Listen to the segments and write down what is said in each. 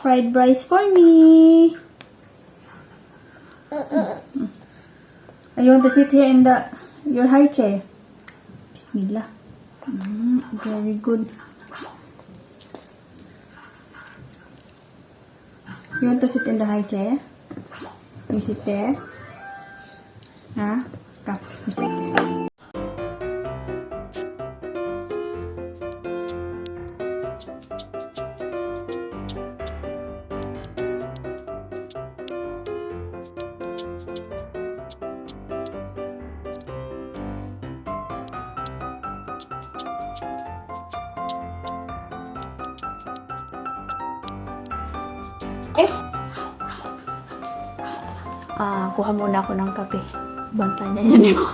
fried rice for me. You want to sit here in your high chair? Bismillah. Very good. You want to sit in the high chair? You sit there. Huh? Come, you sit there. Kuha muna ako ng kape. Banta niya yan mo.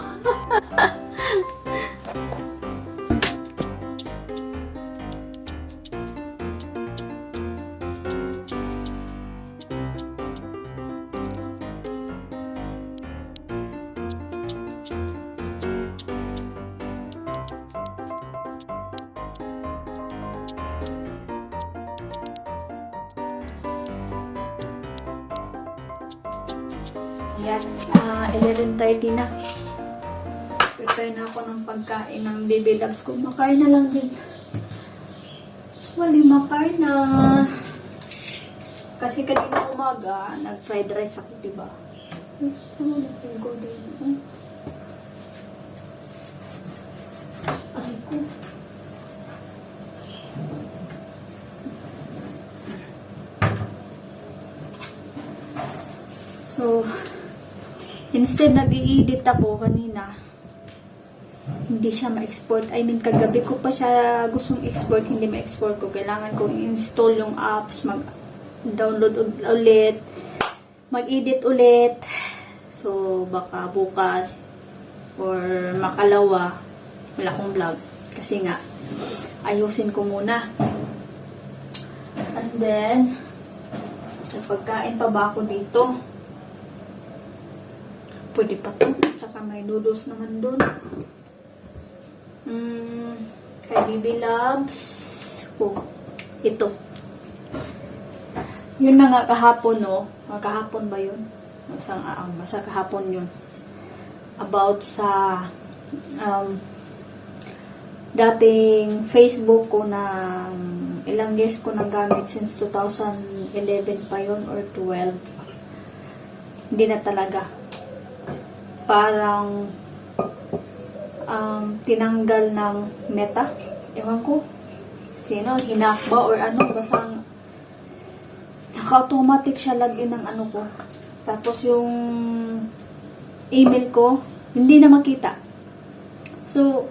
Yan, 11:30 na. Prepare na ako ng pagkain ng baby loves ko. Makain na lang din. Wali, makain na. Kasi kanina umaga, nag-fried rice ako, diba? Ano na din? Ay ko. So, instead nag-i-edit ako kanina, hindi siya ma-export. I mean, kagabi ko pa siya gustong export, hindi ma-export ko. Kailangan kong i-install yung apps, mag-download ulit, mag-edit ulit. So, baka bukas or makalawa, wala akong vlog. Kasi nga, ayusin ko muna. And then, pagkain pa ba ako dito? Pwede pa to. Tsaka may noodles naman dun. Kay baby loves. Ito. Yun na nga kahapon, no? Kahapon ba yun? Basta kahapon yun. About sa dating Facebook ko na ilang years ko nang gamit since 2011 pa yun or 12. Hindi na talaga. Parang tinanggal ng Meta. Ewan ko. Sino? Hinak ba? Or ano? Basta naka-automatic siya lagin ng ano ko. Tapos yung email ko, hindi na makita. So,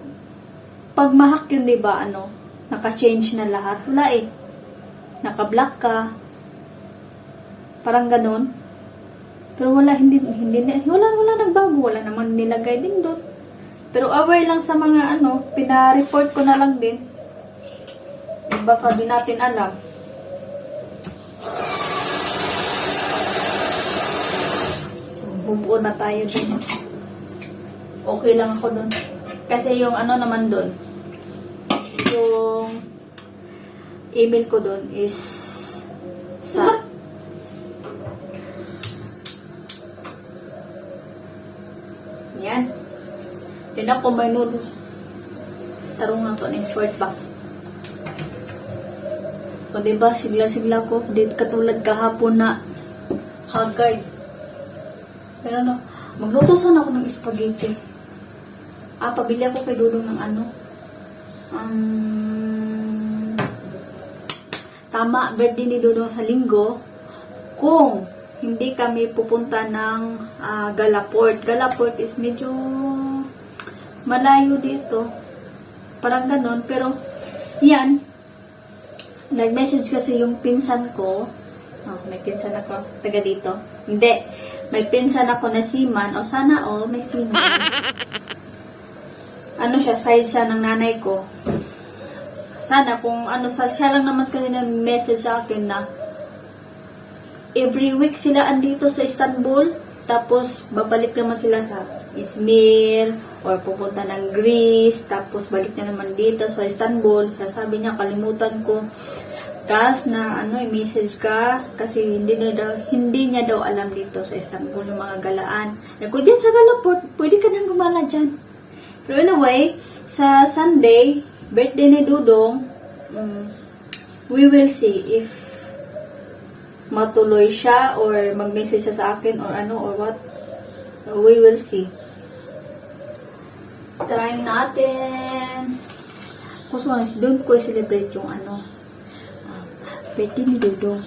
pag ma-hack yun, diba, naka-change na lahat. Wala eh. Naka-block ka. Parang ganun. Pero wala nagbago. Wala naman nilagay din doon. Pero aware lang sa mga pina-report ko na lang din. Baka di natin alam. Bubuo na tayo din. Okay lang ako doon. Kasi yung naman doon, yung email ko doon is sa yan. Yan ako may noodles. Tarong lang to ng short back. O diba, sigla-sigla ko. Di katulad kahapon na haggard. Pero magluto sana ako ng spaghetti. Pabili ako kay Dudong ng tama, birthday ni Dudong sa linggo. Kung hindi kami pupunta ng Galaport. Galaport is medyo malayo dito. Parang ganon. Pero, yan. Nag-message kasi yung pinsan ko. May pinsan ako. Taga dito. Hindi. May pinsan ako na seaman. O sana all, may seaman. Size siya ng nanay ko. Sana kung siya lang naman kasi nag-message sa akin na every week sila andito sa Istanbul, tapos babalik naman sila sa Izmir or pupunta ng Greece, tapos balik na naman dito sa Istanbul. Sabi niya, kalimutan ko Kas na i-message ka kasi hindi niya daw alam dito sa Istanbul yung mga galaan. Eh, kung dyan sa Galaport, pwede ka nang gumala dyan. Pero anyway, sa Sunday, birthday ni Dudong, we will see if matuloy siya or mag-message siya sa akin or or what. We will see. Try natin. Kung doon ko celebrate yung birthday ni Dudong.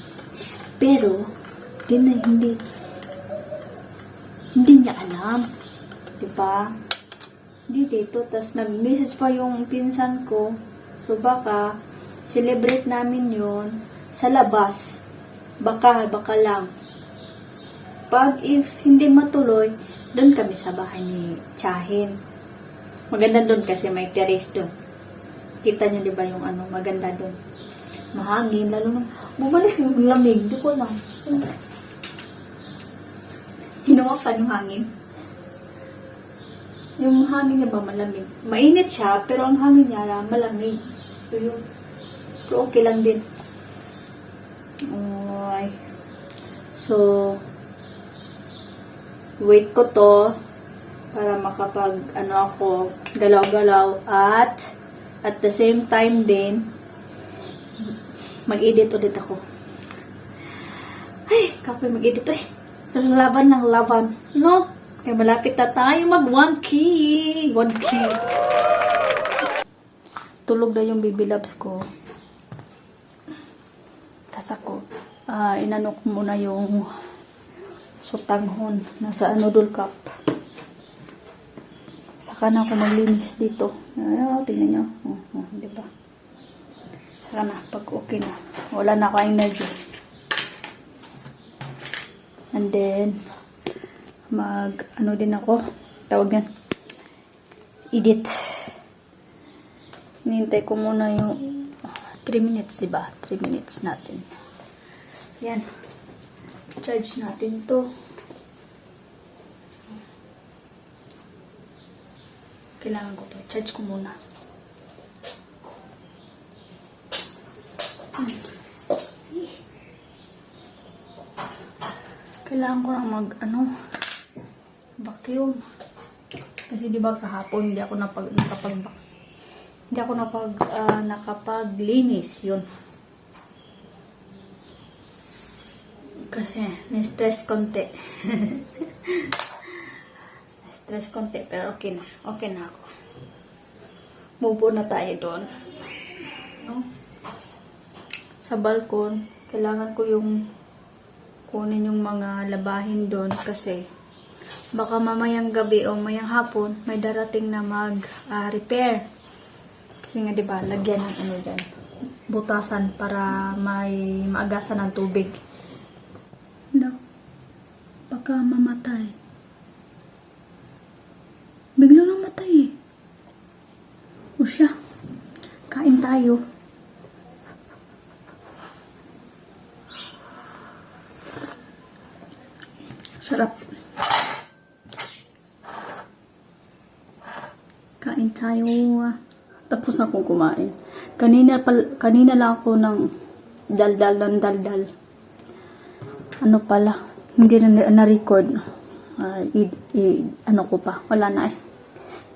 Pero, hindi niya alam. Diba? Hindi dito. Tapos, nag-message pa yung pinsan ko. So, baka, celebrate namin yun sa labas. Baka lang. Pag if hindi matuloy, doon kami sa bahay ni Chahin. Maganda doon kasi may terrace doon. Kita nyo diba yung maganda doon. Mahangin, lalo nung bumalik yung lamig. Di ko lang. Hinawakan yung hangin. Yung hangin niya ba malamig? Mainit siya, pero ang hangin niya malamig. So, yun. So, okay lang din. Okay. So, wait ko to para makapag ako galaw-galaw at the same time din mag-edit ulit ako. Ay, kapoy mag-edit laban ng laban, no? Kaya malapit na tayo mag 1K. Tulog na yung baby loves ko. Tas ako inanok muna yung sutanghon nasa noodle cup. Saka na ako maglinis dito. Tingnan nyo. Diba? Saka na, pag okay na. Wala na ako energy. And then, din ako. Tawag yan. Edit. Nihintay ko muna yung 3 minutes, diba? 3 minutes natin. Yan. Charge natin to. Kailangan ko to. Charge ko muna. Kailangan ko lang vacuum. Kasi diba kahapon hindi ako nakapaglinis yun. Kasi na-stress konti. Stress konti, pero okay na. Okay na ako. Move na tayo doon. No? Sa balkon, kailangan ko yung kunin yung mga labahin doon kasi baka mamayang gabi o mayang hapon may darating na mag-repair. Kasi nga diba, lagyan ng dyan. Butasan para may maagasan ng tubig. No. Baka mamatay. Bigla lang matay O siya. Kain tayo. Sarap. Kain tayo. Tapos na akong kumain. Kanina lang ako ng daldal. Ano pala? Hindi na record. Ko pa. Wala na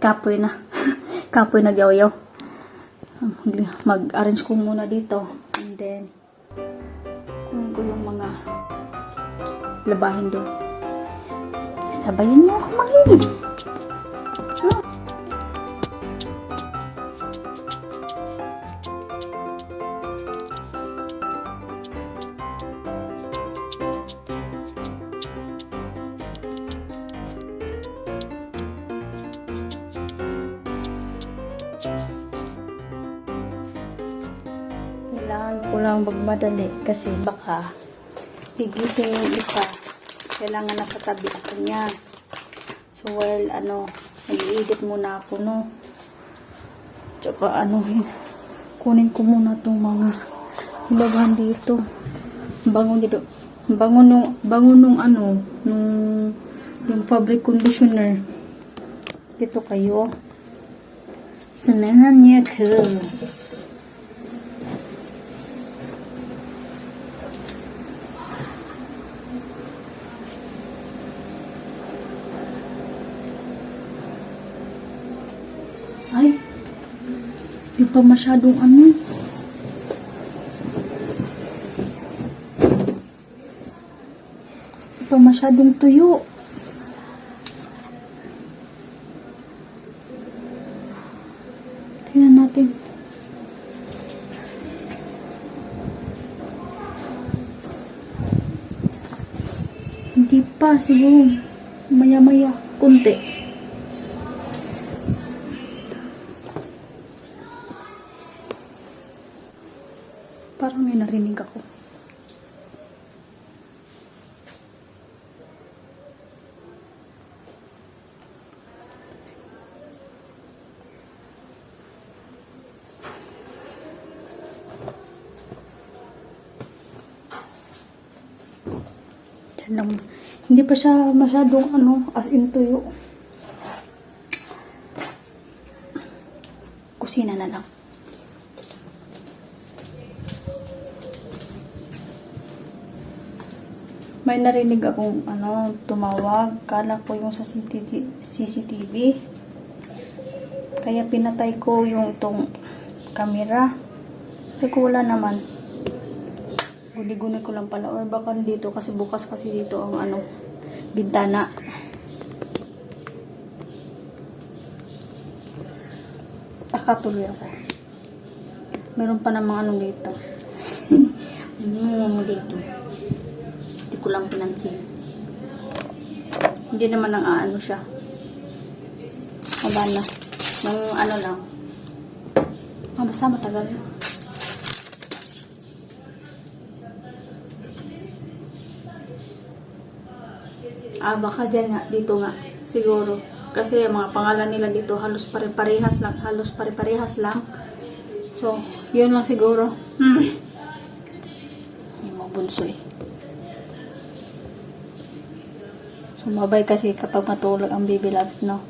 Kapoy na. Kapoy na yaw-yaw. Mag-arrange ko muna dito. And then, kunin ko yung mga labahin doon. Sabayan niyo ako maglinis. Kailangan ko lang magmadali kasi baka higising yung isa. Kailangan nasa tabi ako niya. So, nag-i-edit muna ako, no? Tsaka, kunin ko muna itong mga hilabahan dito. Bango dito. Bango nung yung fabric conditioner. Dito kayo. Samahan niya ko. Hindi pa masyadong ano. Hindi pa masyadong tuyo. Tingnan natin. Hindi pa, siguro maya-maya, kunti. Parang may narinig ako. Diyan lang. Hindi pa siya masyadong ano, as in tuyo. Kusina na lang. May narinig akong ano, tumawag. Kala ko yung sa CCTV. Kaya pinatay ko yung itong camera. Kasi ko wala naman. Guni-guni ko lang pala. Or baka dito kasi bukas kasi dito ang ano, bintana. Takatuloy ako. Meron pa namang ano dito. Dito. Hindi ko lang pinansin. Hindi naman ang ano siya. Wala na. Nang ano lang. Basta matagal na. Baka dyan nga, dito nga, siguro. Kasi mga pangalan nila dito, halos pare-parehas lang. So, yun lang siguro. Hindi mabunso eh. Sumabay kasi kapag matulog ang baby loves, no?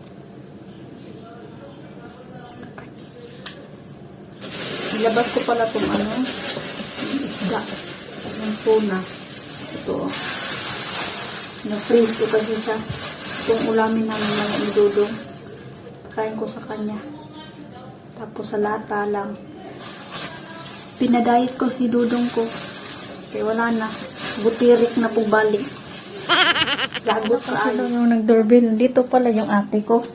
Ilabas ko pala itong ano, yung isda, yung tuna. Ito, na-freeze ko kasi siya. Itong ulamin namin lang ni Dudong. Kain ko sa kanya. Tapos sa lata lang. Pinadayit ko si Dudong ko. Kaya wala na. Butirik na po balik. Lagot pa ano yung nag-doorbell. Dito pala yung ate ko.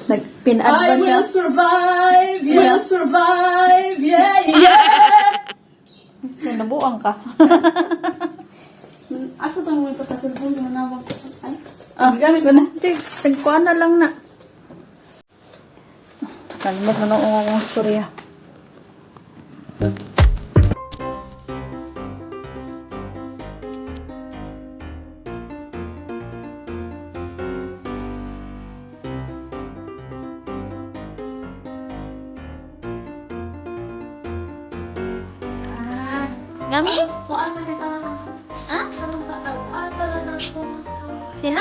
I Nag-pin-advance siya. will survive, will survive, yeah, yeah! Nabuang ka. Asa ba mo sa kasulbong na nawag ko? Ay? Gamit ko na. Tagkuhan na lang na. Kalimas na nung akong storya. Gami? Ah? Sila.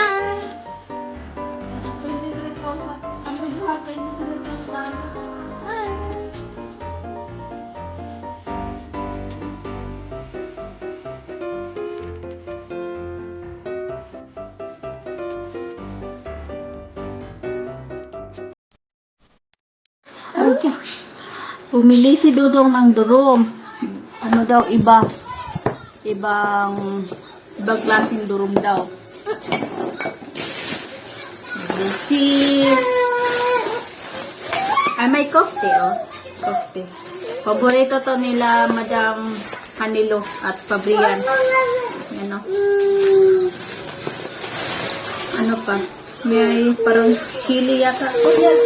Pumili si Dudong ng durom. Ano daw iba? Ibang klaseng durom daw. Si may kofte, oh. Kofte. Paborito to nila Madam Hanilo at Fabrian. Yan, oh. Ano pa? May parang chili yata. Oh, yan.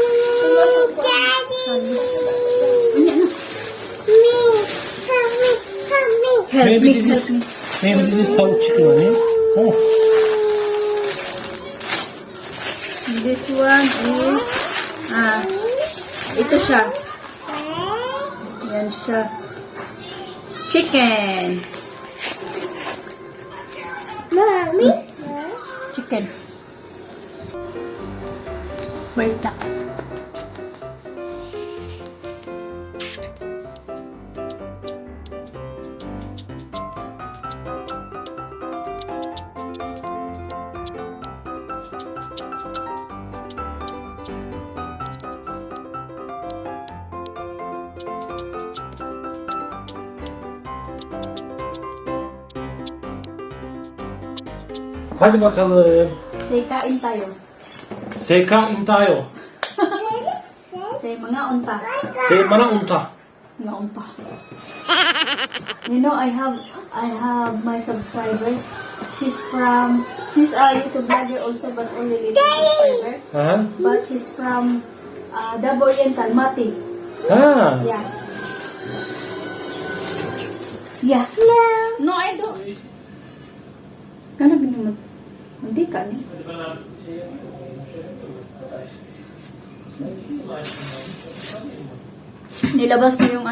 Help me. Maybe this is cold chicken on here. Oh. This one is ito siya. Yan siya. Chicken. Mommy? Chicken. Wait lang. Hadi bakalım. Say, kain tayo. Sekain tayo. Say, mga unta. Say mana unta. Mga unta. You know, I have my subscriber. She's a YouTube blogger also, but only little subscriber. Ha? But she's from Davao Oriental, Mati. Ha. Yeah. Yeah. No, I don't. Ano binimot? Hindi ka ni. Nilabas ko yung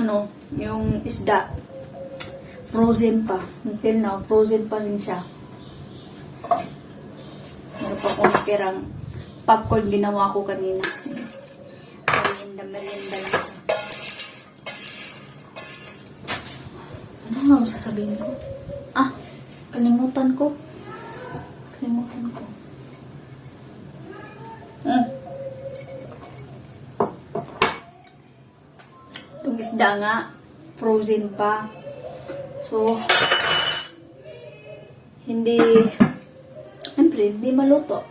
yung isda. Frozen pa. Until now, frozen pa rin siya. Meron pa akong pirang popcorn ginawa ko kanina. Merienda lang. Ano nga ang sasabihin ko? Kalimutan ko. Itong isda nga, frozen pa. So, siyempre, hindi maluto.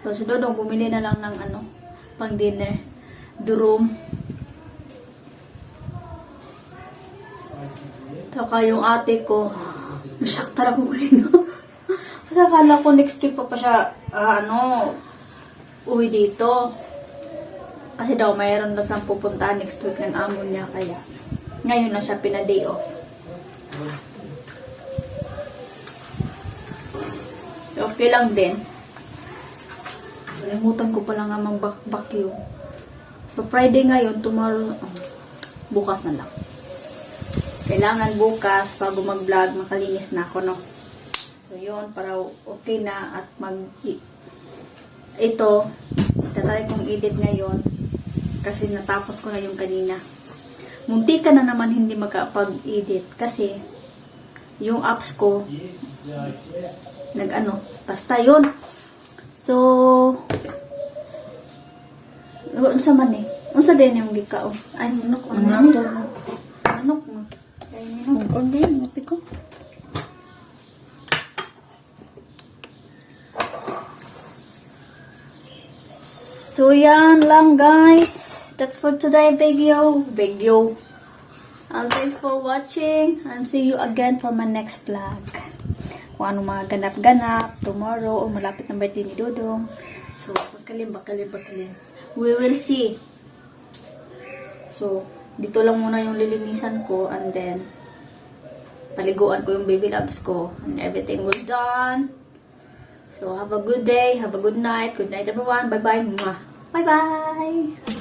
So, si Dodong bumili na lang ng pang dinner. Durum. Saka yung ate ko, nasyaktar ako kanina. Kasi akala ko next week pa siya, uwi dito. Kasi daw, mayroon na siyang pupuntahan next week ng amo niya. Kaya, ngayon na siya pina-day off. Okay lang din. Nalimutan ko pala nga mag-vacuum. So, Friday ngayon, tomorrow, bukas na lang. Kailangan bukas, bago mag-vlog, makalinis na ako, no? So, yun, para okay na at ito, itatry kong edit ngayon kasi natapos ko na yung kanina. Munti ka na naman hindi makapag-edit kasi yung apps ko basta yun. So, unsa man unsa din yung gikaon? Ay, manok mo. Ay, manok din, mati ko. So, yan lang guys. That's for today video. And thanks for watching. And see you again for my next vlog. Kung ano mga ganap-ganap tomorrow o malapit na birthday ni Dodong. So, bakalim. We will see. So, dito lang muna yung lilinisan ko and then paliguan ko yung baby labs ko and everything was done. So, have a good day, have a good night. Good night everyone. Bye-bye. Bye-bye.